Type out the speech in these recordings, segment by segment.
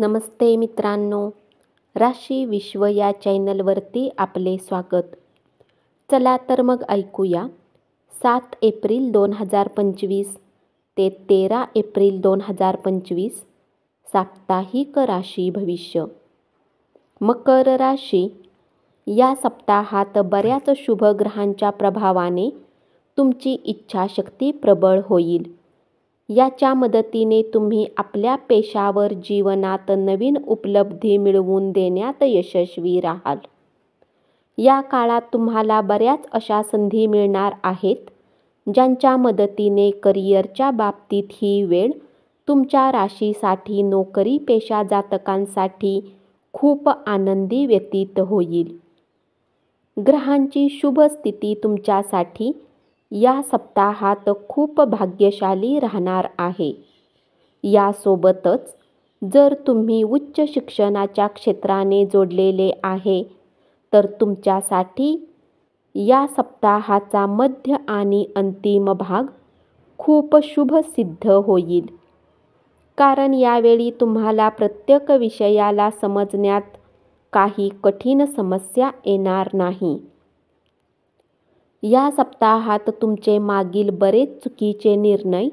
नमस्ते मित्रांनो, राशी विश्व या चॅनलवरती आपले स्वागत. चला तर मग ऐकूया 7 एप्रिल 2025 ते 13 एप्रिल 2025 साप्ताहिक राशी भविष्य. मकर राशी. या सप्ताहात बऱ्याच शुभ ग्रहांच्या प्रभावाने तुमची इच्छाशक्ती प्रबळ होईल. याच्या मदतीने तुम्ही आपल्या पेशावर जीवनात नवीन उपलब्धी मिळवून देण्यात यशस्वी राहाल. या काळात तुम्हाला बऱ्याच अशा संधी मिळणार आहेत ज्यांच्या मदतीने करिअरच्या बाबतीत ही वेळ तुमच्या राशीसाठी नोकरी पेशा जातकांसाठी खूप आनंदी व्यतीत होईल. ग्रहांची शुभ स्थिती तुमच्यासाठी या सप्ताहात खूप भाग्यशाली राहणार आहे. यासोबतच जर तुम्ही उच्च शिक्षणाच्या क्षेत्राने जोडलेले आहे तर तुमच्यासाठी या सप्ताहाचा मध्य आणि अंतिम भाग खूप शुभ सिद्ध होईल. कारण यावेळी तुम्हाला प्रत्येक विषयाला समजण्यात काही कठीण समस्या येणार नाही. या सप्ताहात तुमचे मागील बरेच चुकीचे निर्णय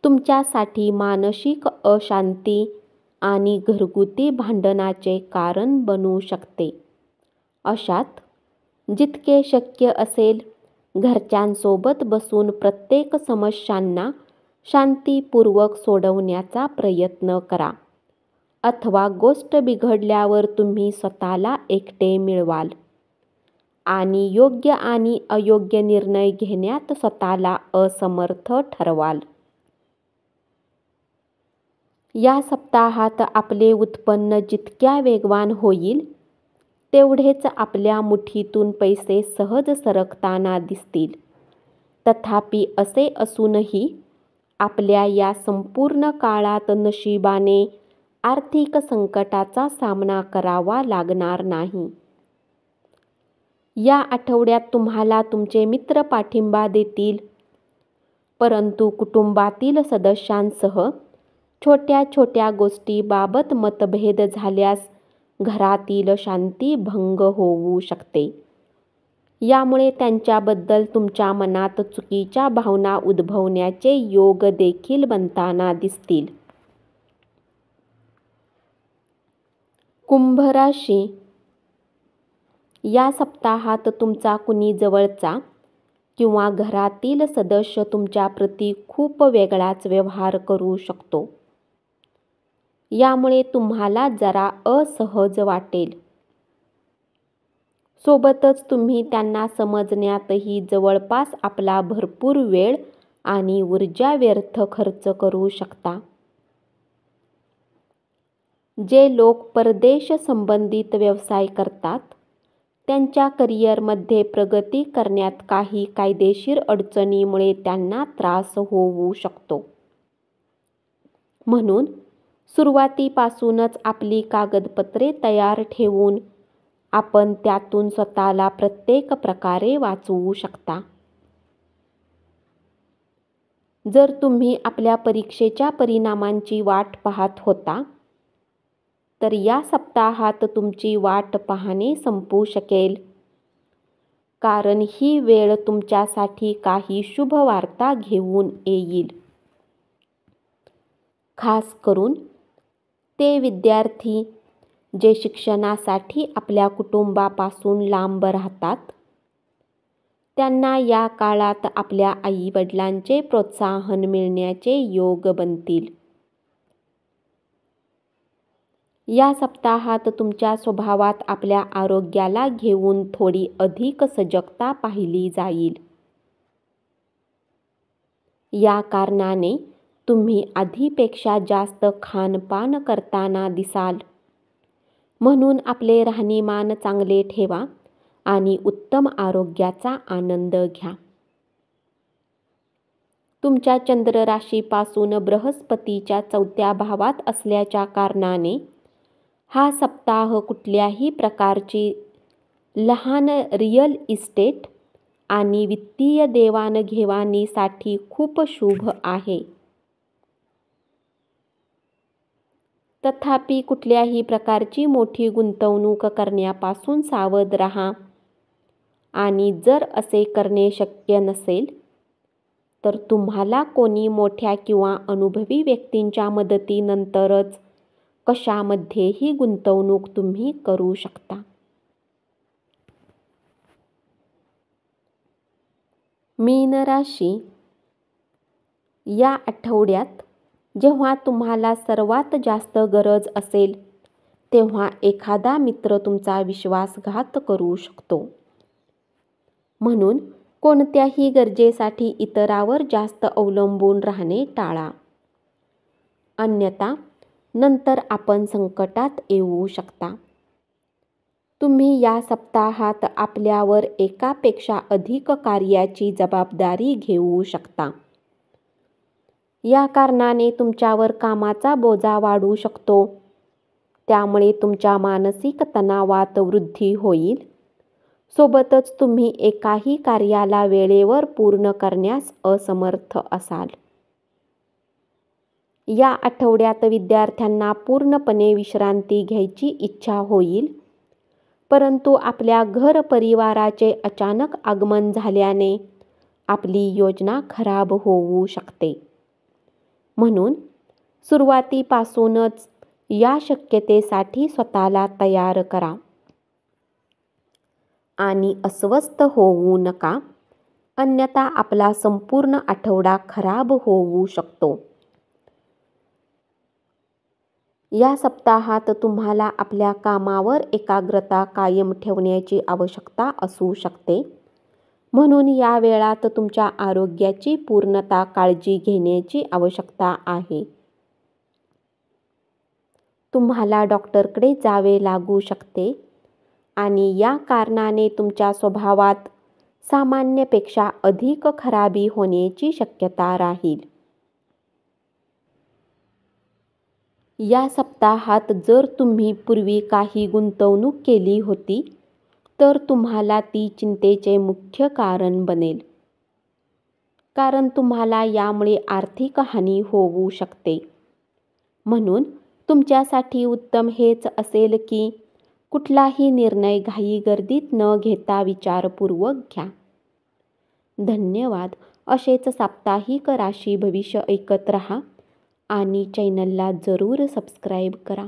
तुमच्यासाठी मानसिक अशांती आणि घरगुती भांडणाचे कारण बनू शकते. अशात जितके शक्य असेल घरच्यांसोबत बसून प्रत्येक समस्यांना शांतीपूर्वक सोडवण्याचा प्रयत्न करा. अथवा गोष्ट बिघडल्यावर तुम्ही स्वतःला एकटे मिळवाल आणि योग्य आणि अयोग्य निर्णय घेण्यात स्वतःला असमर्थ ठरवाल. या सप्ताहात आपले उत्पन्न जितक्या वेगवान होईल तेवढेच आपल्या मुठीतून पैसे सहज सरकताना दिसतील. तथापि असे असूनही आपल्या या संपूर्ण काळात नशिबाने आर्थिक संकटाचा सामना करावा लागणार नाही. या आठवड्यात तुम्हाला तुमचे मित्र पाठिंबा देतील, परंतु कुटुंबातील सदस्यांसह छोट्या छोट्या गोष्टीबाबत मतभेद झाल्यास घरातील शांती भंग होऊ शकते. यामुळे त्यांच्याबद्दल तुमच्या मनात चुकीच्या भावना उद्भवण्याचे योग देखील बनताना दिसतील. कुंभ राशी. या सप्ताहात तुमचा कुणी जवळचा किंवा घरातील सदस्य तुमच्या प्रती खूप वेगळाच व्यवहार करू शकतो. यामुळे तुम्हाला जरा असहज वाटेल. सोबतच तुम्ही त्यांना समजण्यातही जवळपास आपला भरपूर वेळ आणि ऊर्जा व्यर्थ खर्च करू शकता. जे लोक परदेश संबंधित व्यवसाय करतात त्यांच्या करिअरमध्ये प्रगती करण्यात काही कायदेशीर अडचणीमुळे त्यांना त्रास होऊ शकतो. म्हणून सुरुवातीपासूनच आपली कागदपत्रे तयार ठेवून आपण त्यातून स्वतःला प्रत्येक प्रकारे वाचवू शकता. जर तुम्ही आपल्या परीक्षेच्या परिणामांची वाट पाहत होता तर या सप्ताहात तुमची वाट पाहणे संपू शकेल. कारण ही वेळ तुमच्यासाठी काही शुभ वार्ता घेऊन येईल. खास करून ते विद्यार्थी जे शिक्षणासाठी आपल्या कुटुंबापासून लांब राहतात त्यांना या काळात आपल्या आई-वडिलांचे प्रोत्साहन मिळण्याचे योग बनतील. या सप्ताहात तुमच्या स्वभावात आपल्या आरोग्याला घेऊन थोडी अधिक सजगता पाहिली जाईल. या कारणाने तुम्ही आधीपेक्षा जास्त खानपान करताना दिसाल. म्हणून आपले राहणीमान चांगले ठेवा आणि उत्तम आरोग्याचा आनंद घ्या. तुमच्या चंद्र राशीपासून बृहस्पतीच्या 4थ्या भावात असल्याच्या कारणाने हा सप्ताह कुठल्याही प्रकारची लहान रिअल इस्टेट आणि वित्तीय देवाणघेवाणीसाठी खूप शुभ आहे. तथापि कुठल्याही प्रकारची मोठी गुंतवणूक करण्यापासून सावध राहा आणि जर असे करणे शक्य नसेल तर तुम्हाला कोणी मोठ्या किंवा अनुभवी व्यक्तींच्या मदतीनंतरच कशामध्येही गुंतवणूक तुम्ही करू शकता. मीन राशी, या आठवड्यात जेव्हा तुम्हाला सर्वात जास्त गरज असेल तेव्हा एखादा मित्र तुमचा विश्वासघात करू शकतो. म्हणून कोणत्याही गरजेसाठी इतरावर जास्त अवलंबून राहणे टाळा. अन्यथा नंतर आपण संकटात येऊ शकता. तुम्ही या सप्ताहात आपल्यावर एकापेक्षा अधिक कार्याची जबाबदारी घेऊ शकता. या कारणाने तुमच्यावर कामाचा बोजा वाढू शकतो. त्यामुळे तुमच्या मानसिक तणावात वृद्धी होईल. सोबतच तुम्ही एकाही कार्याला वेळेवर पूर्ण करण्यास असमर्थ असाल. या आठवड्यात विद्यार्थ्यांना पूर्णपणे विश्रांती घ्यायची इच्छा होईल, परंतु आपल्या घर परिवाराचे अचानक आगमन झाल्याने आपली योजना खराब होऊ शकते. म्हणून सुरुवातीपासूनच या शक्यतेसाठी स्वतःला तयार करा आणि अस्वस्थ होऊ नका, अन्यथा आपला संपूर्ण आठवडा खराब होऊ शकतो. या सप्ताहात तुम्हाला आपल्या कामावर एकाग्रता कायम ठेवण्याची आवश्यकता असू शकते. म्हणून या वेळात तुमच्या आरोग्याची पूर्णतः काळजी घेण्याची आवश्यकता आहे. तुम्हाला डॉक्टरकडे जावे लागू शकते आणि या कारणाने तुमच्या स्वभावात सामान्यपेक्षा अधिक खराबी होण्याची शक्यता राहील. या सप्ताहात जर तुम्ही पूर्वी काही गुंतवणूक केली होती तर तुम्हाला ती चिंतेचे मुख्य कारण बनेल, कारण तुम्हाला यामुळे आर्थिक हानी होऊ शकते. म्हणून तुमच्यासाठी उत्तम हेच असेल की कुठलाही निर्णय घाईगर्दीत न घेता विचारपूर्वक घ्या. धन्यवाद. असेच साप्ताहिक राशी भविष्य ऐकत रहा आणि चॅनलला जरूर सबस्क्राईब करा.